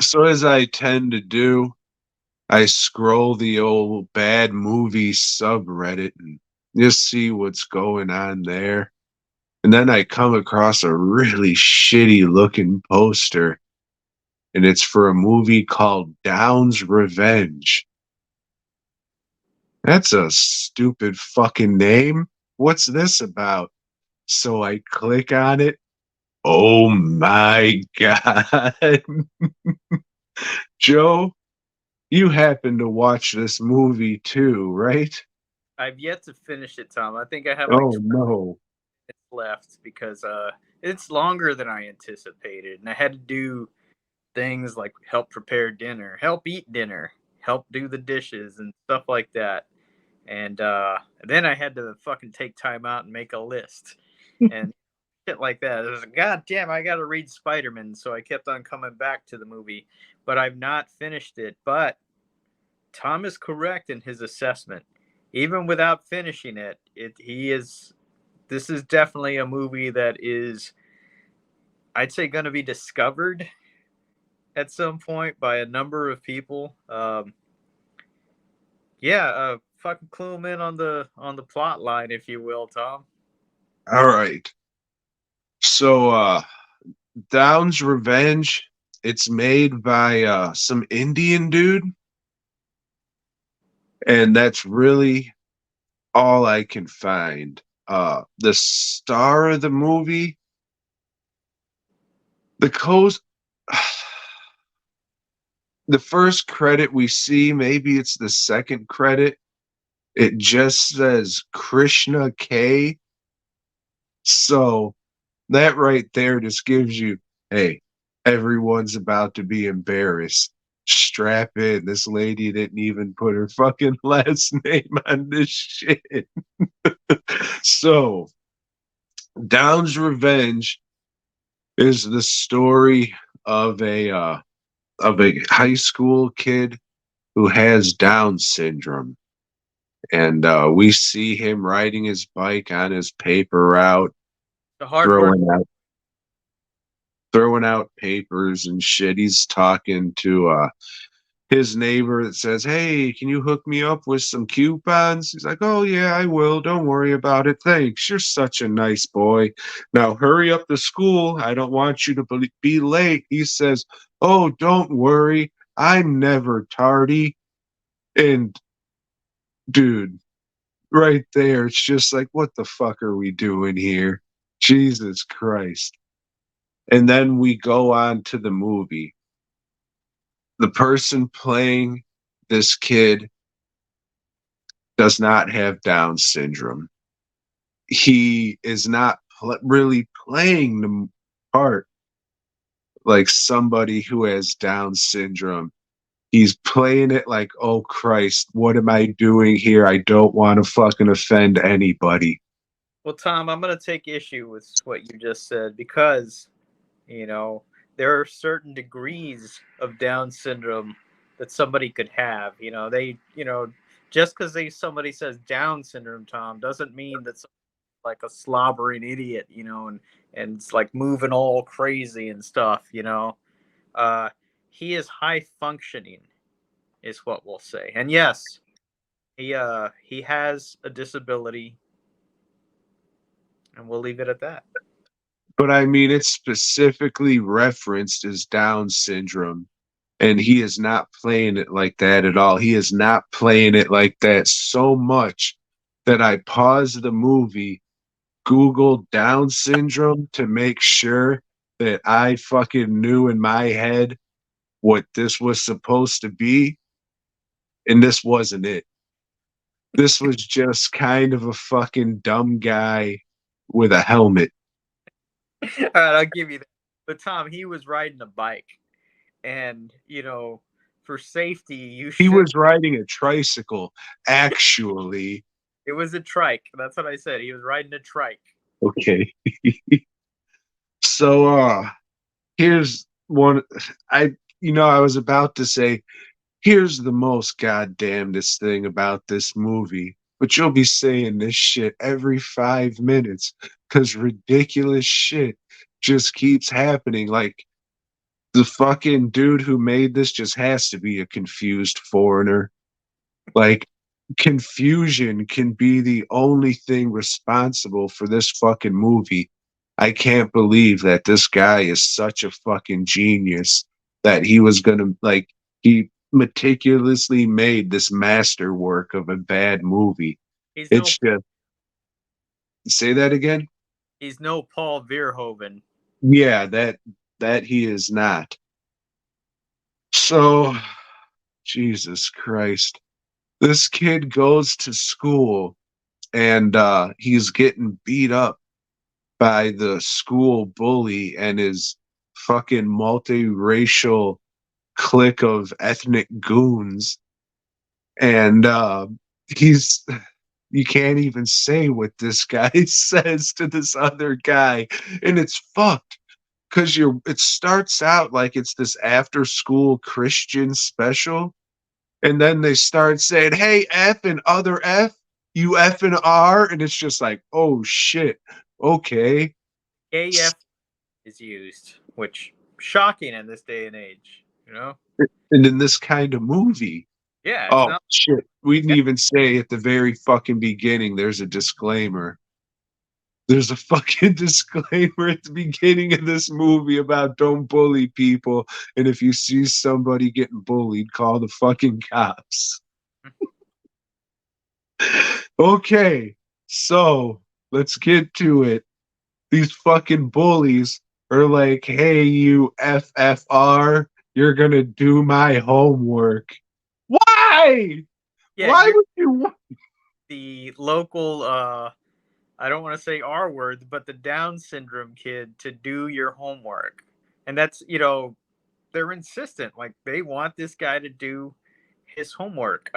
So as I tend to do, I scroll the old bad movie subreddit and just see what's going on there. And then I come across a really shitty looking poster, and it's for a movie called Down's Revenge. That's a stupid fucking name. What's this about? So I click on it. Oh my God. Joe, you happen to watch this movie too, right? I've yet to finish it, Tom. I think I have like Oh 20 no. minutes left because it's longer than I anticipated, and I had to do things like help prepare dinner, help eat dinner, help do the dishes, and stuff like that. And then I had to fucking take time out and make a list and shit like that. It was like, God damn, I got to read Spider Man, so I kept on coming back to the movie, but I've not finished it. But Tom is correct in his assessment. Even without finishing it, he is. This is definitely a movie that is, I'd say, going to be discovered at some point by a number of people. Yeah, fucking clue him in on the plot line, if you will, Tom. All right. So Down's Revenge, it's made by some Indian dude, and that's really all I can find. The star of the movie, the coast the first credit we see, maybe it's the second credit, it just says Krishna K. So that right there just gives you, hey, everyone's about to be embarrassed. Strap in. This lady didn't even put her fucking last name on this shit. So, Down's Revenge is the story of a high school kid who has Down syndrome, and we see him riding his bike on his paper route, The hard work. throwing out throwing out papers and shit. He's talking to his neighbor that says, "Hey, can you hook me up with some coupons?" He's like, "Oh yeah, I will. Don't worry about it. Thanks. You're such a nice boy. Now hurry up to school. I don't want you to be late." He says, "Oh, don't worry. I'm never tardy." And dude, right there, it's just like, what the fuck are we doing here? Jesus Christ. And then we go on to the movie. The person playing this kid does not have Down syndrome. He is not really playing the part like somebody who has Down syndrome. He's playing it like, oh Christ, what am I doing here? I don't want to fucking offend anybody. Well, Tom, I'm going to take issue with what you just said because, you know, there are certain degrees of Down syndrome that somebody could have. Just because somebody says Down syndrome, Tom, doesn't mean that like a slobbering idiot, and it's like moving all crazy and stuff. Uh, he is high functioning, is what we'll say. And yes, he has a disability, and we'll leave it at that. But I mean, it's specifically referenced as Down syndrome. And he is not playing it like that at all. He is not playing it like that so much that I paused the movie, Googled Down syndrome to make sure that I fucking knew in my head what this was supposed to be. And this wasn't it. This was just kind of a fucking dumb guy with a helmet. All right, I'll give you that. But Tom, he was riding a bike, and for safety, you He should. was riding a tricycle, actually. It was a trike. That's what I said. He was riding a trike. Okay. So here's one I was about to say, here's the most goddamnedest thing about this movie, but you'll be saying this shit every 5 minutes because ridiculous shit just keeps happening. Like, The fucking dude who made this just has to be a confused foreigner. Like, confusion can be the only thing responsible for this fucking movie. I can't believe that this guy is such a fucking genius that he was gonna, like, he meticulously made this masterwork of a bad movie. He's no It's just, say that again? he's no Paul Verhoeven. Yeah, that he is not. So, Jesus Christ. This kid goes to school and he's getting beat up by the school bully and his fucking multiracial clique of ethnic goons. And he's you can't even say what this guy says to this other guy, and it's fucked because it starts out like it's this after school Christian special, and then they start saying, "Hey, F and other F, you F and R," and it's just like, oh shit, okay. AF is used, which shocking in this day and age. You know? And in this kind of movie, Yeah, it's oh not. shit, we didn't Yeah, even say at the very fucking beginning. There's a disclaimer. There's a fucking disclaimer at the beginning of this movie about don't bully people, and if you see somebody getting bullied, call the fucking cops. Okay, so let's get to it. These fucking bullies are like, hey, you FFR, you're gonna do my homework. Why? yeah, Why you're would you? the local. I don't want to say R word, but the Down syndrome kid to do your homework, and that's they're insistent. Like they want this guy to do his homework.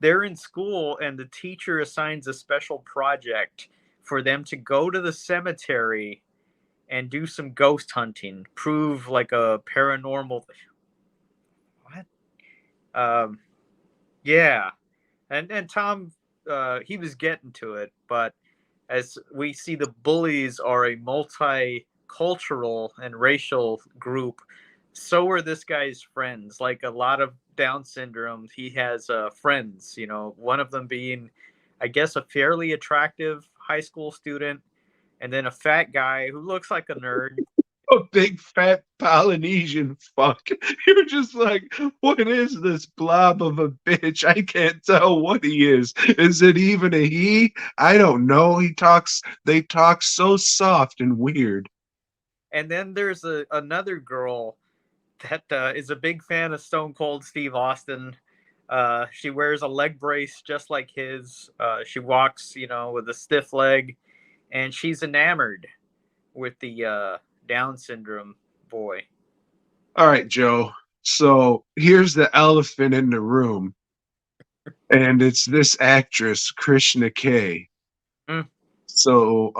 They're in school, and the teacher assigns a special project for them to go to the cemetery and do some ghost hunting, prove like a paranormal. What? Um, yeah, and Tom, he was getting to it, but as we see, the bullies are a multicultural and racial group. So are this guy's friends. Like a lot of Down syndrome, he has friends. One of them being, I guess, a fairly attractive high school student, and then a fat guy who looks like a nerd. A big fat Polynesian fuck. You're just like, what is this blob of a bitch? I can't tell what he is. Is it even a he? I don't know. They talk so soft and weird. And then there's another girl that is a big fan of Stone Cold Steve Austin. She wears a leg brace just like his. She walks, with a stiff leg, and she's enamored with the Down syndrome boy. All right, Joe. So here's the elephant in the room, and it's this actress, Krishna K. Mm, So,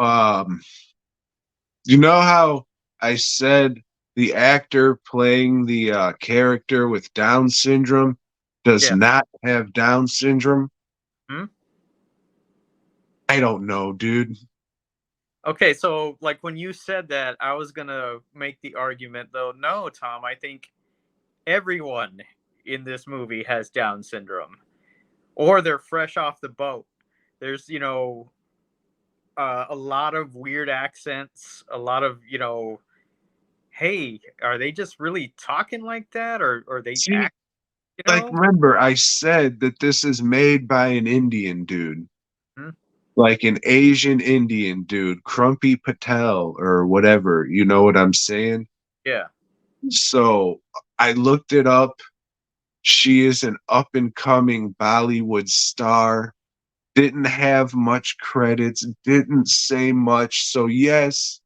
you know how I said the actor playing the character with Down syndrome does yeah. not have Down syndrome? Mm? I don't know, dude. Okay, so like when you said that, I was gonna make the argument though. No, Tom, I think everyone in this movie has Down syndrome, or they're fresh off the boat. There's a lot of weird accents, a lot of hey, are they just really talking like that, or they See, act? You like, know? remember, I said that this is made by an Indian dude, Hmm? like an Asian Indian dude, Crumpy Patel or whatever. You know what I'm saying? Yeah. So I looked it up. She is an up and coming Bollywood star. Didn't have much credits, didn't say much. So, yes,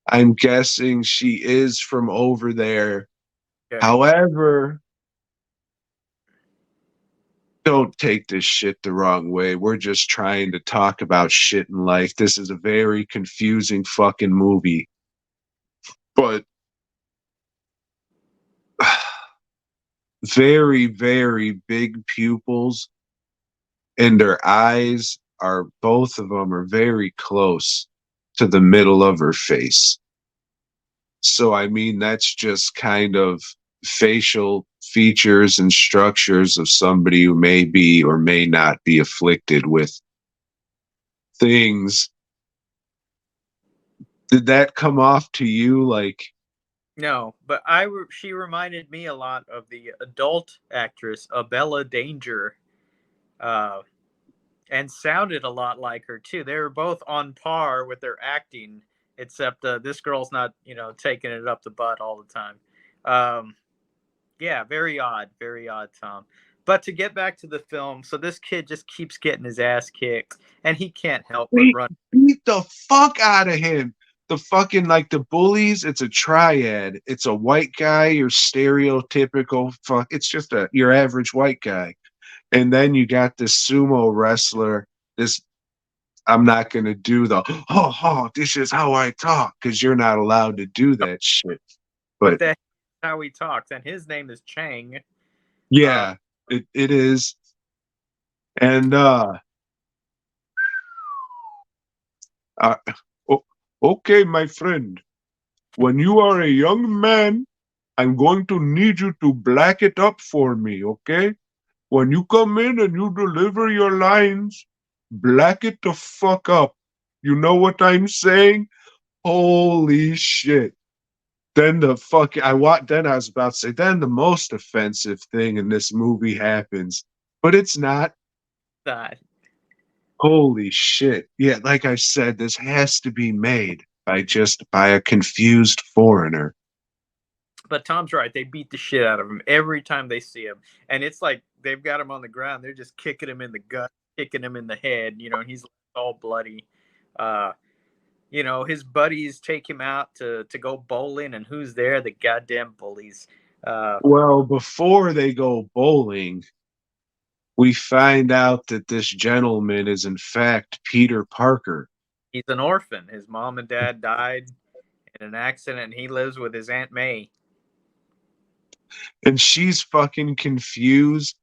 I'm guessing she is from over there. Okay. However, don't take this shit the wrong way. We're just trying to talk about shit in life. This is a very confusing fucking movie. But very, very big pupils, and their eyes are, both of them are very close to the middle of her face. So, I mean, that's just kind of facial features and structures of somebody who may be or may not be afflicted with things. Did that come off to you like, No, but she reminded me a lot of the adult actress Abella Danger, uh, and sounded a lot like her too. They were both on par with their acting, except this girl's not, taking it up the butt all the time. Um, yeah, very odd, Tom. But to get back to the film, so this kid just keeps getting his ass kicked, and he can't help but beat, run. beat the fuck out of him? The fucking, like, the bullies, it's a triad. It's a white guy, your stereotypical fuck. It's just your average white guy. And then you got this sumo wrestler, this I'm not going to do the, this is how I talk, because you're not allowed to do that shit. But But that's how he talks, and his name is Chang. Uh, yeah, it is. And, uh, okay, my friend, when you are a young man, I'm going to need you to black it up for me, okay? When you come in and you deliver your lines, black it the fuck up. You know what I'm saying? Holy shit. Then then I was about to say, then the most offensive thing in this movie happens, but it's not. that. Holy shit. Yeah, like I said, this has to be made by a confused foreigner. But Tom's right. They beat the shit out of him every time they see him, and it's like they've got him on the ground. They're just kicking him in the gut, kicking him in the head. And he's all bloody. Uh, his buddies take him out to go bowling, and who's there? The goddamn bullies. Uh, Well, before they go bowling, we find out that this gentleman is in fact Peter Parker. he's an orphan. His mom and dad died in an accident, and he lives with his Aunt May. And she's fucking confused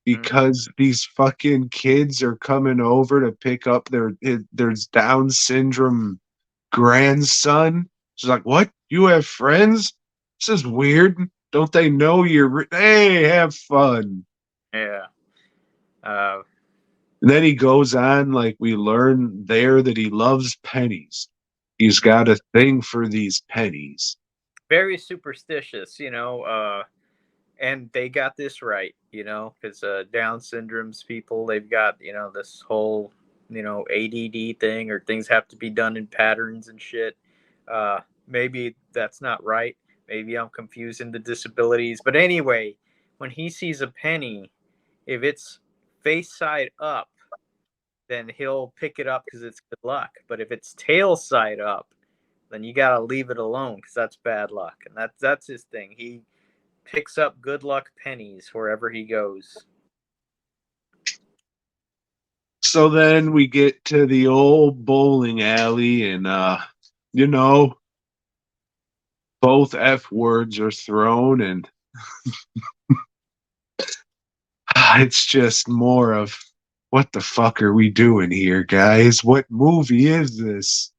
Mm-hmm. because these fucking kids are coming over to pick up their Down syndrome grandson. She's like, "What? You have friends? This is weird. Don't they know Hey, have fun." Yeah. Uh, And then he goes on, like we learn there, that he loves pennies. He's got a thing for these pennies. Very superstitious. And they got this right, because Down syndrome's people, they've got this whole ADD thing, or things have to be done in patterns and shit. Maybe that's not right. Maybe I'm confusing the disabilities, but anyway, when he sees a penny, if it's face side up, then he'll pick it up because it's good luck. But if it's tail side up, then you gotta leave it alone because that's bad luck, and that's his thing. He picks up good luck pennies wherever he goes. So then we get to the old bowling alley, and you know, both F words are thrown, and it's just more of, what the fuck are we doing here, guys? What movie is this?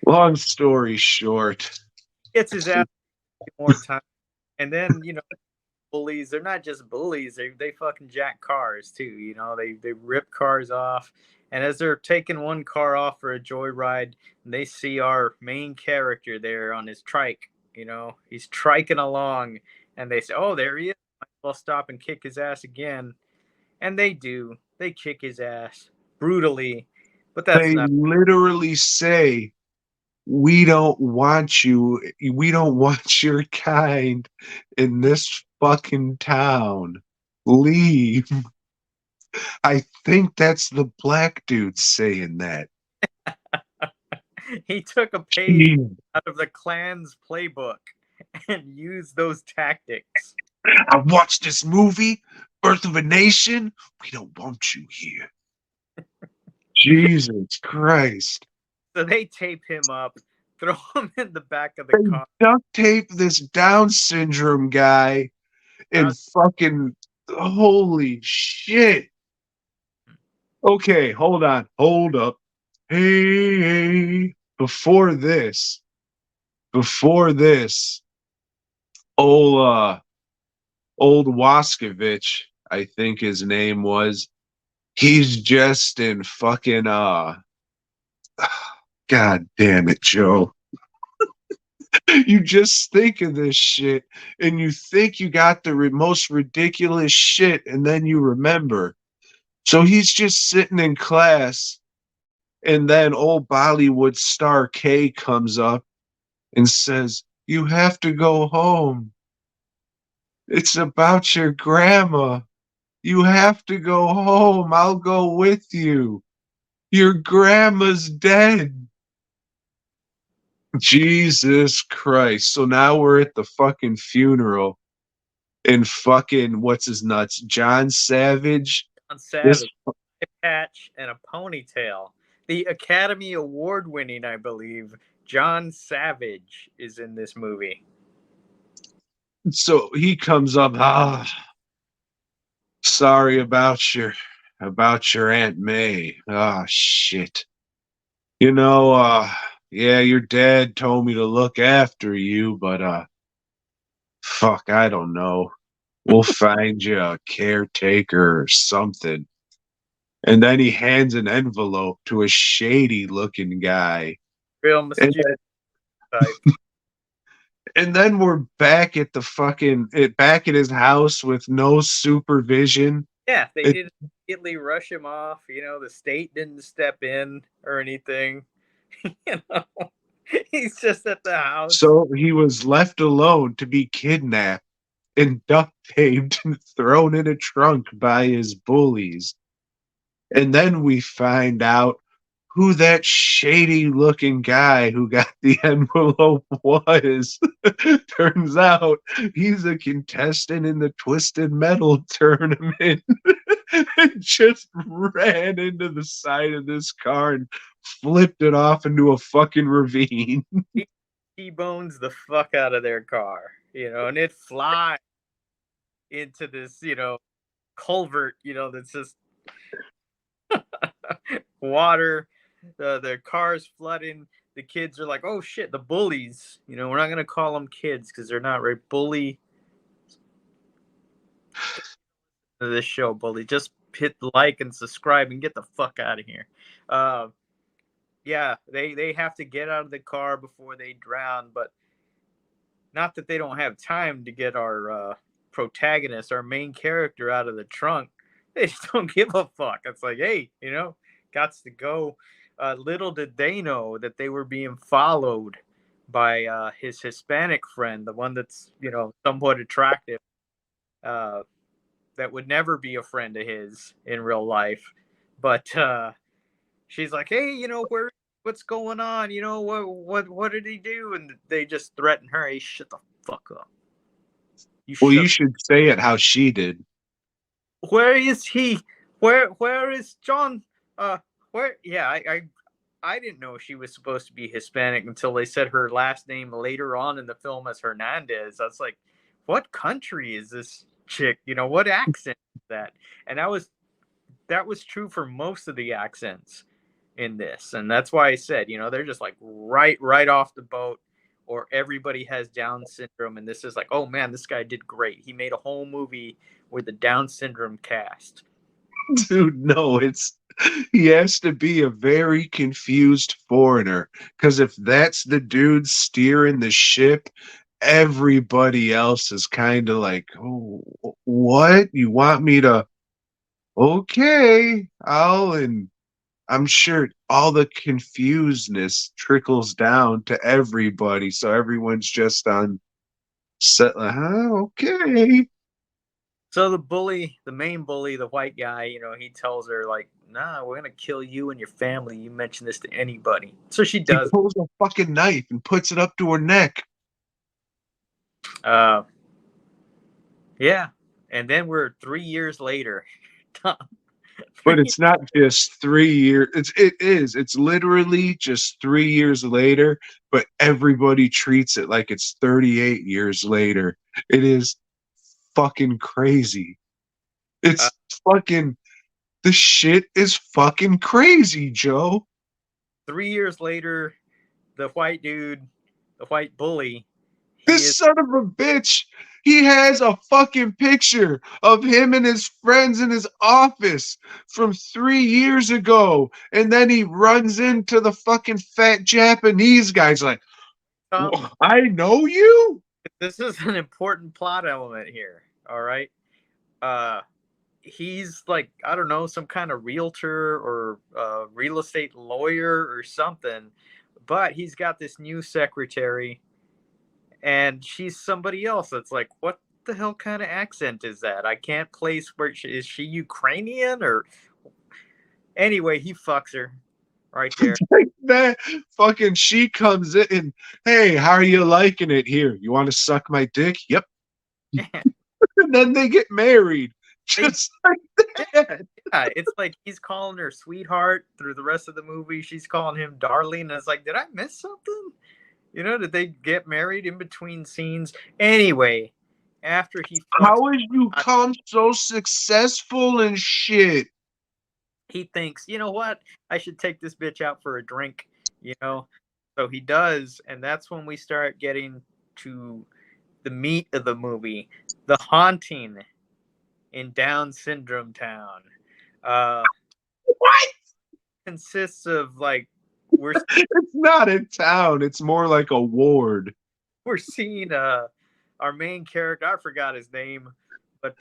Long story short, Gets his ass more time, and then bullies. They're not just bullies. They fucking jack cars too. They rip cars off, and as they're taking one car off for a joyride, and they see our main character there on his trike. He's triking along, and they say, "Oh, there he is. Might as well stop and kick his ass again." And they do. They kick his ass brutally, but that's they not. literally say, we don't want you, we don't want your kind in this fucking town. Leave. I think that's the black dude saying that. He took a page out of the Klan's playbook and used those tactics. I watched this movie, Birth of a Nation. We don't want you here. Jesus Christ. So they tape him up, throw him in the back of the They car. duct tape this Down syndrome guy Now, and fucking, holy shit. Okay, hold on. Hold up. Hey, hey. before this, old old Waskovich, I think his name was, he's just in fucking God damn it, Joe. You just think of this shit and you think you got the most ridiculous shit and then you remember. So he's just sitting in class and then old Bollywood star K comes up and says, "You have to go home. It's about your grandma. You have to go home. I'll go with you. Your grandma's dead." Jesus Christ. So now we're at the fucking funeral and fucking what's his nuts? John Savage. On This Savage, a patch and a ponytail. The Academy Award winning, I believe, John Savage is in this movie. so he comes up, sorry about your Aunt May. Shit. You know, yeah, your dad told me to look after you, but fuck, I don't know. We'll find you a caretaker or something. And then he hands an envelope to a shady looking guy. Real And mysterious type. and then we're back at the back at his house with no supervision. Yeah, they It, didn't immediately rush him off. You know, the state didn't step in or anything. You know, he's just at the house. so he was left alone to be kidnapped and duct taped and thrown in a trunk by his bullies. And then we find out who that shady looking guy who got the envelope was. Turns out he's a contestant in the Twisted Metal tournament. And just ran into the side of this car and flipped it off into a fucking ravine. He bones the fuck out of their car, you know, and it flies into this, you know, culvert, you know, that's just water. The car's flooding. The kids are like, "Oh shit!" The bullies. You know, we're not gonna call them kids because they're not right. Bully this show, bully. Just hit like and subscribe and get the fuck out of here. Uh, yeah, they have to get out of the car before they drown, but not that they don't have time to get our protagonist, our main character, out of the trunk. They just don't give a fuck. It's like, hey, you know, got to go. Little did they know that they were being followed by his Hispanic friend, the one that's, you know, somewhat attractive, uh, that would never be a friend of his in real life. But she's like, hey, you know, what's going on? You know, what did he do? And they just threaten her, hey, shut the fuck up. Well, you should say it how she did. Where is he? Where is John? Where? Yeah, I didn't know she was supposed to be Hispanic until they said her last name later on in the film as Hernandez. I was like, what country is this chick? You know, what accent is that? And that was true for most of the accents in this, and that's why I said, you know, they're just like right off the boat, or everybody has Down syndrome, and this is like, oh man, this guy did great. He made a whole movie with a Down syndrome cast. Dude, no, he has to be a very confused foreigner, because if that's the dude steering the ship, everybody else is kind of like, oh, what? You want me to? Okay, and I'm sure all the confusedness trickles down to everybody, so everyone's just on set. Like, okay. So the main bully, the white guy, you know, he tells her like, nah, we're gonna kill you and your family. You mention this to anybody. So she He does. pulls a fucking knife and puts it up to her neck. Yeah. And then we're 3 years later. But it's not just 3 years. It's literally just 3 years later, but everybody treats it like it's 38 years later. It is fucking crazy. It's fucking, the shit is fucking crazy, Joe. 3 years later, the white dude, the white bully, he is This son of a bitch, he has a fucking picture of him and his friends in his office from 3 years ago. And then he runs into the fucking fat Japanese guys like, I know you? this is an important plot element here. All right. Uh, he's like, I don't know, some kind of realtor or real estate lawyer or something, but he's got this new secretary, and she's somebody else. That's like, what the hell kind of accent is that? I can't place where is she Ukrainian or anyway? He fucks her right there. Like that fucking she comes in and, hey, how are you liking it here? You want to suck my dick? Yep. And then they get married. Just like that. Yeah, it's like he's calling her sweetheart through the rest of the movie. She's calling him darling. And it's like, did I miss something? You know, did they get married in between scenes? Anyway, after he How is you come so successful and shit? he thinks, you know what? I should take this bitch out for a drink, you know? So he does, and that's when we start getting to the meat of the movie, the haunting in Down Syndrome Town. What? Consists of like It's not in town. It's more like a ward. we're seeing our main character. I forgot his name, but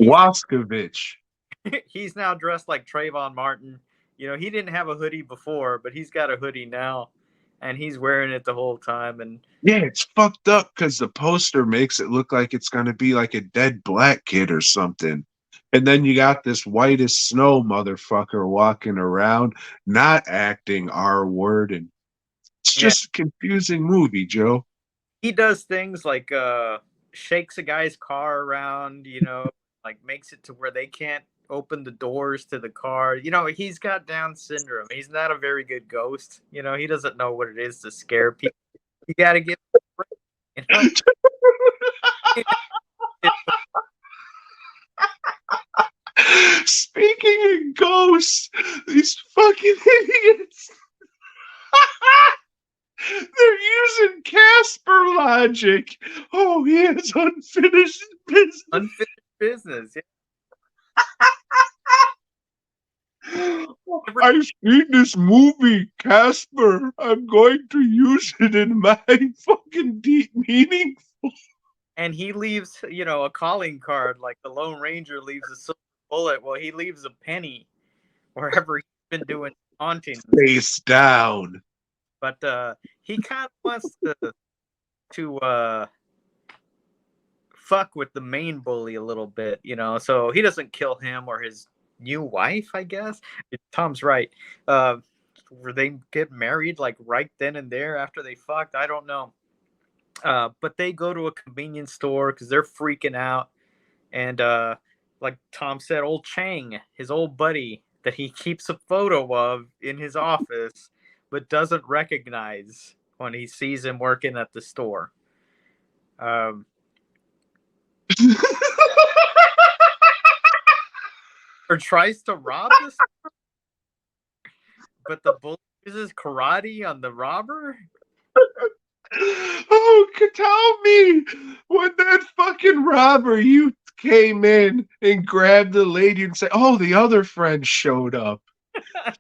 Waskovich. he's now dressed like Trayvon Martin. You know, he didn't have a hoodie before, but he's got a hoodie now, and he's wearing it the whole time. And yeah, it's fucked up because the poster makes it look like it's gonna be like a dead black kid or something. And then you got this white as snow motherfucker walking around, not acting our word, and it's just a confusing movie, Joe. He does things like shakes a guy's car around, you know, like makes it to where they can't open the doors to the car. You know, he's got Down syndrome. He's not a very good ghost. You know, he doesn't know what it is to scare people. You got to get, you know? Speaking of ghosts, these fucking idiots. They're using Casper logic. Oh, he has unfinished business. Unfinished business. Yeah. I've seen this movie, Casper. I'm going to use it in my fucking deep meaning. And he leaves, you know, a calling card like the Lone Ranger leaves a silver bullet. Well, he leaves a penny wherever he's been doing haunting. Face down. But he kind of wants to fuck with the main bully a little bit, you know. So he doesn't kill him or his new wife, I guess. Tom's right. Were they get married like right then and there after they fucked? I don't know. But they go to a convenience store because they're freaking out. And like Tom said, old Chang, his old buddy that he keeps a photo of in his office, but doesn't recognize when he sees him working at the store. Or tries to rob the store, but the bully uses karate on the robber. Oh, tell me when that fucking robber you came in and grabbed the lady and said, "Oh, the other friend showed up."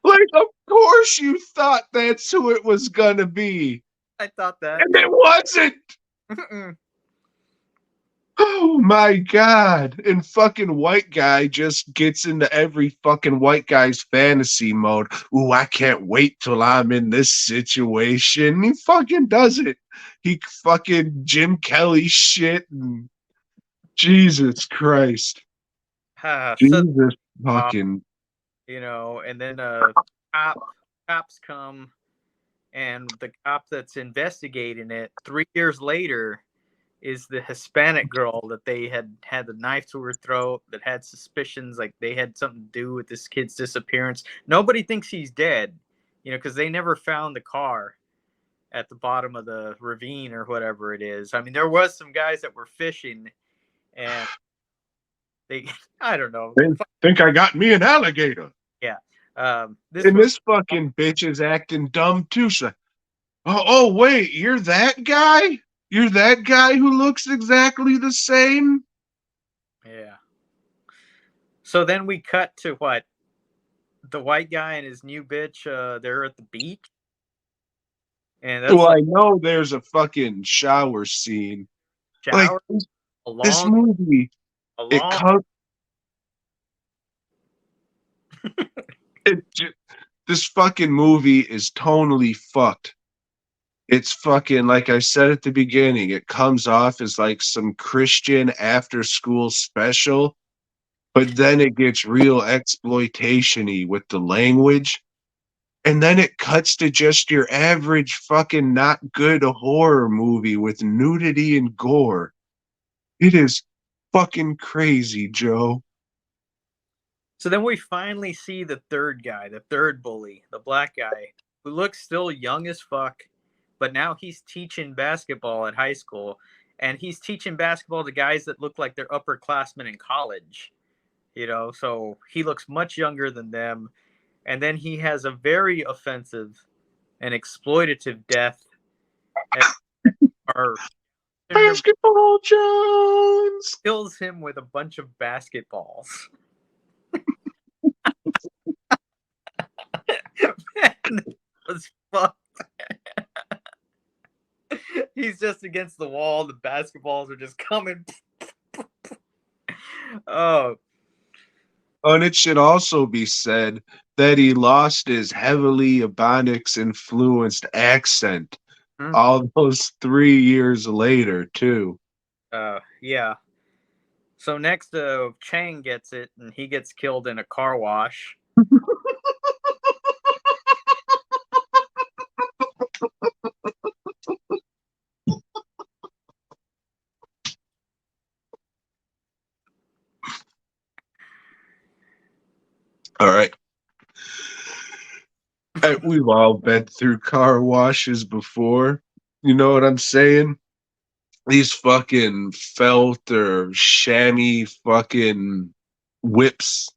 Like, of course you thought that's who it was gonna be. I thought that. And it wasn't. Oh my god. And fucking white guy just gets into every fucking white guy's fantasy mode. Ooh, I can't wait till I'm in this situation. He fucking does it. He fucking Jim Kelly shit and Jesus Christ. Jesus fucking. You know, and then cops come, and the cop that's investigating it 3 years later is the Hispanic girl that they had the knife to her throat, that had suspicions like they had something to do with this kid's disappearance. Nobody thinks he's dead, you know, because they never found the car at the bottom of the ravine or whatever it is. I mean, there was some guys that were fishing, and they, I don't know. Think I got me an alligator. Yeah. This fucking bitch is acting dumb too. So, Oh, wait, you're that guy? You're that guy who looks exactly the same? Yeah. So then we cut to what? The white guy and his new bitch, they're at the beach. And that's Well, like I know there's a fucking shower scene. Like shower, a this long, movie, a it long. comes it this fucking movie is tonally fucked. It's fucking like I said at the beginning, it comes off as like some Christian after school special, but then it gets real exploitation-y with the language. And then it cuts to just your average fucking not good horror movie with nudity and gore. It is fucking crazy, Joe. So then we finally see the third guy, the third bully, the black guy, who looks still young as fuck, but now he's teaching basketball at high school, and he's teaching basketball to guys that look like they're upperclassmen in college. So he looks much younger than them, and then he has a very offensive and exploitative death. Our syndrome Basketball Jones! kills him with a bunch of basketballs. Man, that was fucked. He's just against the wall. The basketballs are just coming. Oh, And it should also be said that he lost his heavily Ebonics influenced accent hmm. almost 3 years later, too. Yeah. So next, Chang gets it, and he gets killed in a car wash. All right. We've all been through car washes before. You know what I'm saying? These fucking felt or chamois fucking whips,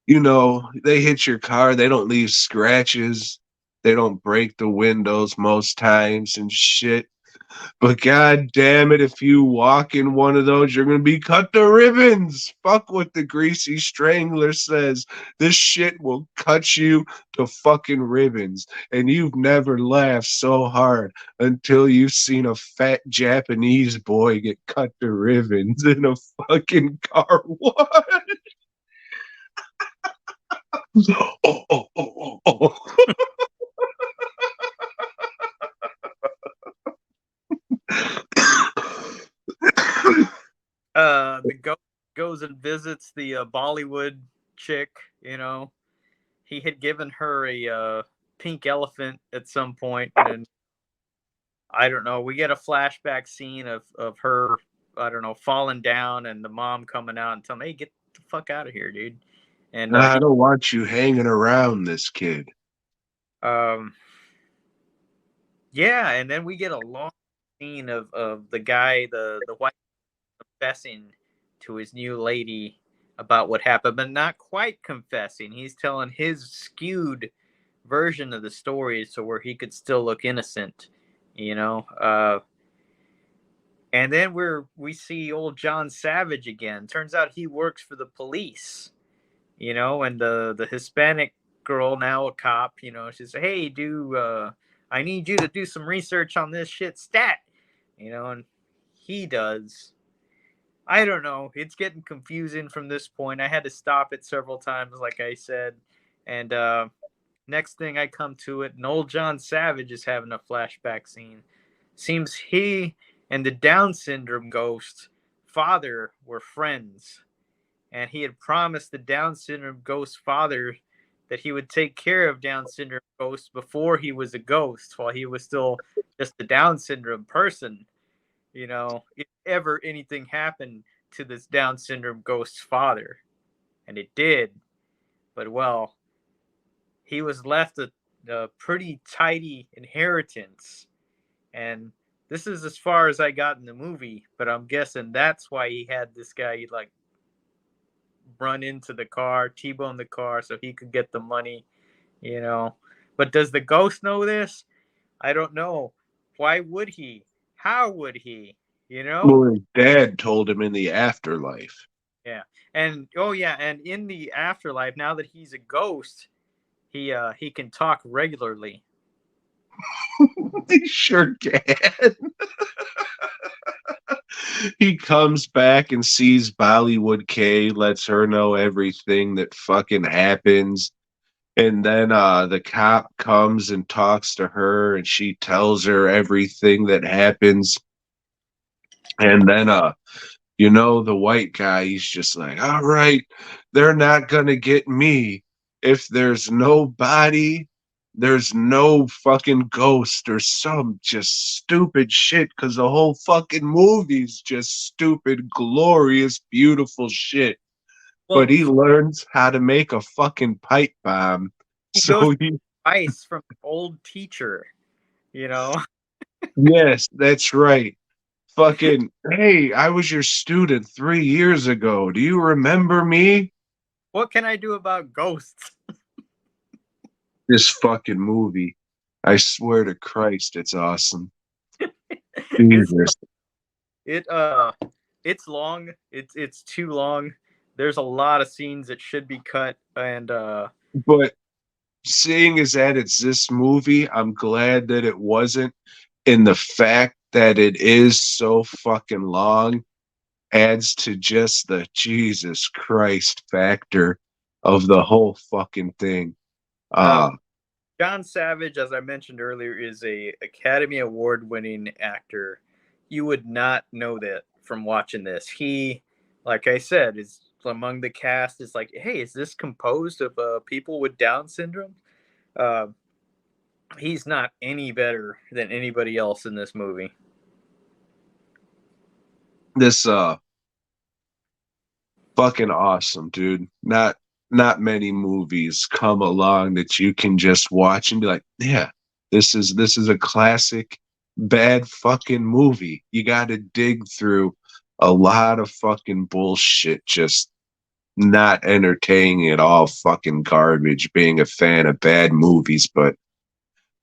they hit your car, they don't leave scratches, they don't break the windows most times and shit. But god damn it, if you walk in one of those, you're gonna be cut to ribbons. Fuck what the greasy strangler says. This shit will cut you to fucking ribbons. And you've never laughed so hard until you've seen a fat Japanese boy get cut to ribbons in a fucking car wash. Oh, oh, oh, oh, oh. The ghost goes and visits the Bollywood chick. You know, he had given her a pink elephant at some point, and I don't know. We get a flashback scene of her, I don't know, falling down, and the mom coming out and telling, "Hey, get the fuck out of here, dude." And I don't want you hanging around this kid. um, yeah, and then we get a long scene of the guy, the white, confessing to his new lady about what happened, but not quite confessing. He's telling his skewed version of the story, so where he could still look innocent, you know. And then we see old John Savage again. Turns out he works for the police, and the Hispanic girl, now a cop, she says, "Hey, I need you to do some research on this shit stat," and he does. I don't know. It's getting confusing from this point. I had to stop it several times, like I said. And next thing I come to it, and old John Savage is having a flashback scene. Seems he and the Down syndrome ghost father were friends. And he had promised the Down syndrome ghost father that he would take care of Down syndrome ghost before he was a ghost, while he was still just a Down syndrome person. If ever anything happened to this Down syndrome ghost's father. And it did. But, well, he was left a pretty tidy inheritance. And this is as far as I got in the movie, but I'm guessing that's why he had this guy, like, run into the car, T-bone the car so he could get the money. But does the ghost know this? I don't know. Why would he? How would he? You know? Well, his dad told him in the afterlife. Yeah. And oh yeah, and in the afterlife, now that he's a ghost, he can talk regularly. He sure can. He comes back and sees Bollywood K, lets her know everything that fucking happens. And then the cop comes and talks to her and she tells her everything that happens. And then the white guy, he's just like, all right, they're not gonna get me. If there's no body, there's no fucking ghost or some just stupid shit, because the whole fucking movie's just stupid, glorious, beautiful shit. But Well, he learns how to make a fucking pipe bomb. he goes So he, ice from an old teacher, you know? yes, that's right. Fucking, hey, I was your student 3 years ago. Do you remember me? What can I do about ghosts? This fucking movie. I swear to Christ, it's awesome. Jesus. It it's long. It's too long. There's a lot of scenes that should be cut, and But seeing as that it's this movie, I'm glad that it wasn't. And the fact that it is so fucking long adds to just the Jesus Christ factor of the whole fucking thing. um, Uh, John Savage, as I mentioned earlier, is a Academy Award winning actor. You would not know that from watching this. He, like I said, is among the cast. Is like, hey, is this composed of people with Down syndrome? Uh, he's not any better than anybody else in this movie. this fucking awesome, dude. Not many movies come along that you can just watch and be like, yeah, this is a classic bad fucking movie. You got to dig through a lot of fucking bullshit, just not entertaining at all, fucking garbage, being a fan of bad movies. But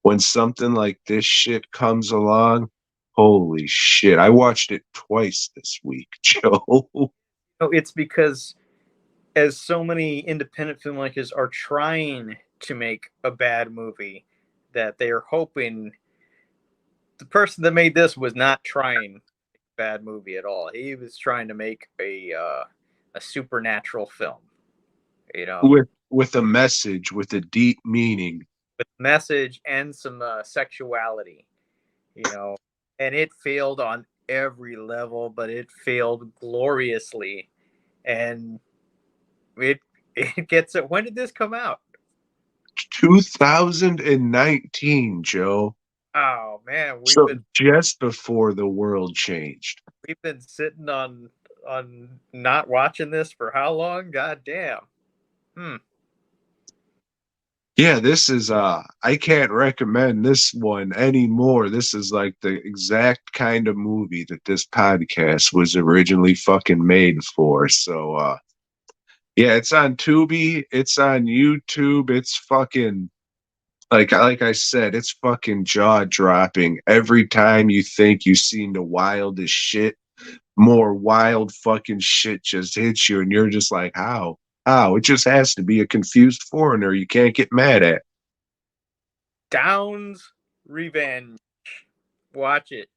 when something like this shit comes along, holy shit. I watched it twice this week, Joe. No, it's because as so many independent filmmakers are trying to make a bad movie, that they are hoping the person that made this was not trying a bad movie at all. He was trying to make a supernatural film, you know, With a message, with a deep meaning. with message and some sexuality, you know, and it failed on every level, but it failed gloriously, and it it gets it. When did this come out? 2019, Joe. Oh man, So just before the world changed. we've been sitting on not watching this for how long? God damn. Hmm. Yeah, this is I can't recommend this one anymore. This is like the exact kind of movie that this podcast was originally fucking made for. So yeah, it's on Tubi, it's on YouTube, it's fucking like I said, it's fucking jaw dropping. Every time you think you've seen the wildest shit, more wild fucking shit just hits you, and you're just like, how? How? It just has to be a confused foreigner you can't get mad at. Down's Revenge. Watch it.